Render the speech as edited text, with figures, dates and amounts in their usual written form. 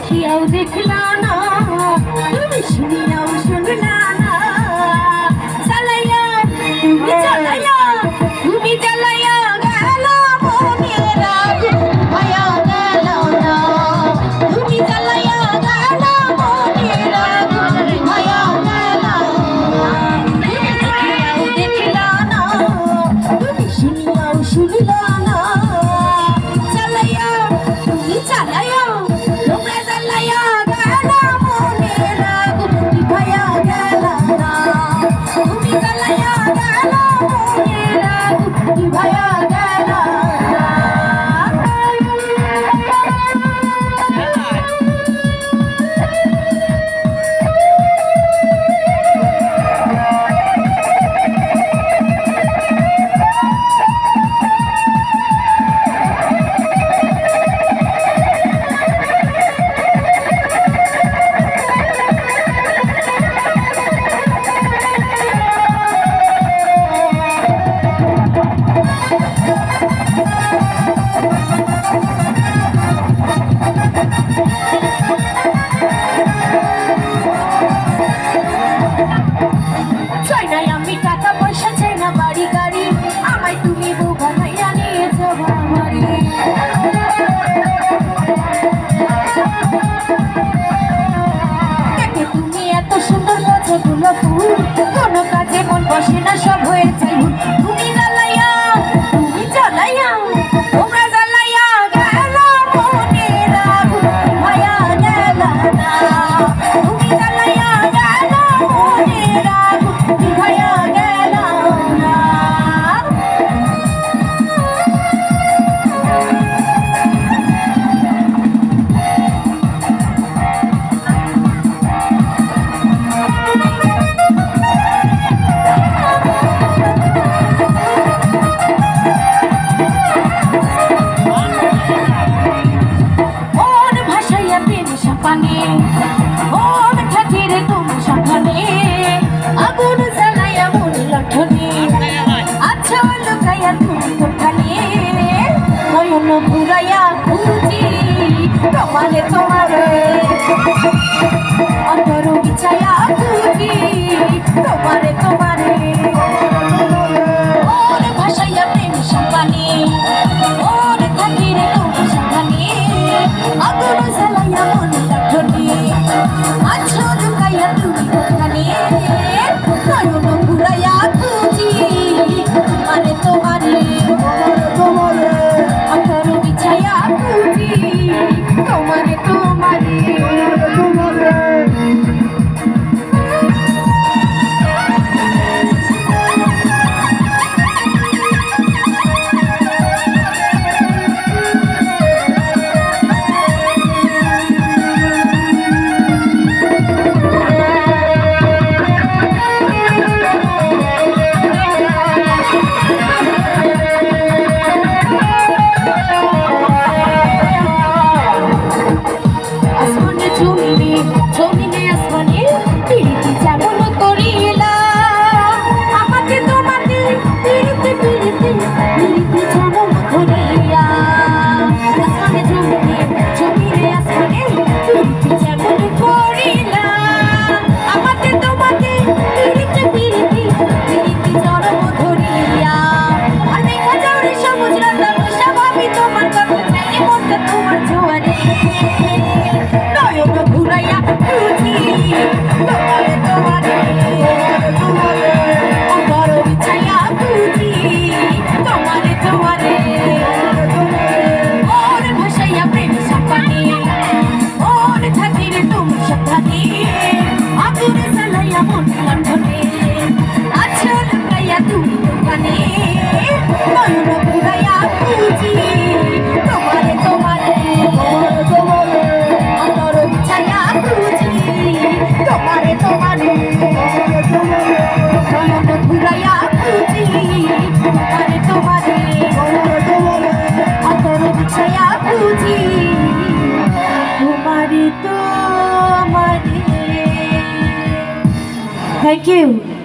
দেখিয়াও দেখলা না, তুমি শুনিয়াও শুনলা না। চালাইয়া তুমি চালাইয়া, তুমি চালাইয়া গেল মনের আগুন ভায়া গেল না। তুমি চালাইয়া গেল মনের আগুন ভায়া গেল না। তুমি দেখিয়াও দেখলা না, তুমি শুনিয়াও শুনলা না। চালাইয়া তুমি চালাইয়া, তোমরা চালাইয়া গেল মনের আগুন ভায়া গেল না। তুমি চালাইয়া গেল মনের আগুন ভায়া গেল না। চাই না আমি টাকা পয়সা, চাই না বাড়ি গাড়ি, আমায় তুমি বউ বানাইয়া নিয়ে যাবা বাড়ি। দেখে তুমি এত সুন্দর গাছগুলো ফুল, কোনো কাজে মন বসে না, সব হয়ে যায় ভুল। তুমি জ্বালাইয়া, তুমি জ্বালাইয়া, তোমরা জ্বালাইয়া গেল মনের আগুন ভায়া গেল না। তুমি জ্বালাইয়া গেল মনের আগুন ভায়া গেল না। মন ভাসাইয়া প্রেম সাপানে, মন থাকে রে তুমি সাপানে, আগুন জ্বালাইয়া মন লঠনে, আচ্ছা লুকাইয়া তুমি কোঠানে, নয়ন ঘুরাইয়া খুঁজি তোমারে তোমারে, অন্তর বিছাইয়া খুঁজি তোমারে তোমারে। মন ভাসাইয়া প্রেম সাপানে, মন থাকে রে তুমি সাপানে, আগুন জ্বালাইয়া মন লঠনে, আচ্ছা লুকাইয়া তুমি কোঠানে, নয়ন ঘুরাইয়া খুঁজি তোমারে তোমারে, অন্তর বিছাইয়া খুঁজি তোমারে তোমারে। আসমানে জমিনে, জমিনে আসমানে, পিরিতি যেমন করিলা, আমাকে তোমাকে পিরিতি পিরিতি, পিরিতি যেমন করিয়া। আসমানে জমিনে, জমিনে আসমানে, পিরিতি যেমন করিলা, আমাকে তোমাকে পিরিতি পিরিতি, পিরিতি যেমন ধরিয়া। আর দেখা যাও রে সবুজ রাস্তা বসা, ভাবি তোমার কথা চাইলে মনটা তোমার জোয়ারে, নয়ন ঘুরাইয়া খুঁজি তোমারে তোমারে, অন্তর বিছাইয়া খুঁজি তোমারে তোমারে। মন ভাসাইয়া প্রেম সাপানে, মন থাকে রে তুমি সাপানে, আগুন জ্বালাইয়া মন লঠনে, আচ্ছা লুকাইয়া তুমি দোকানে, নয়ন ঘুরাইয়া খুঁজি তোমারে তোমারে, অন্তর বিছাইয়া খুঁজি তোমারে তোমারে, নয়ন ঘুরাইয়া খুঁজি তোমারে তোমারে, অন্তর বিছাইয়া খুঁজি তোমারে তোমারে। Thank you.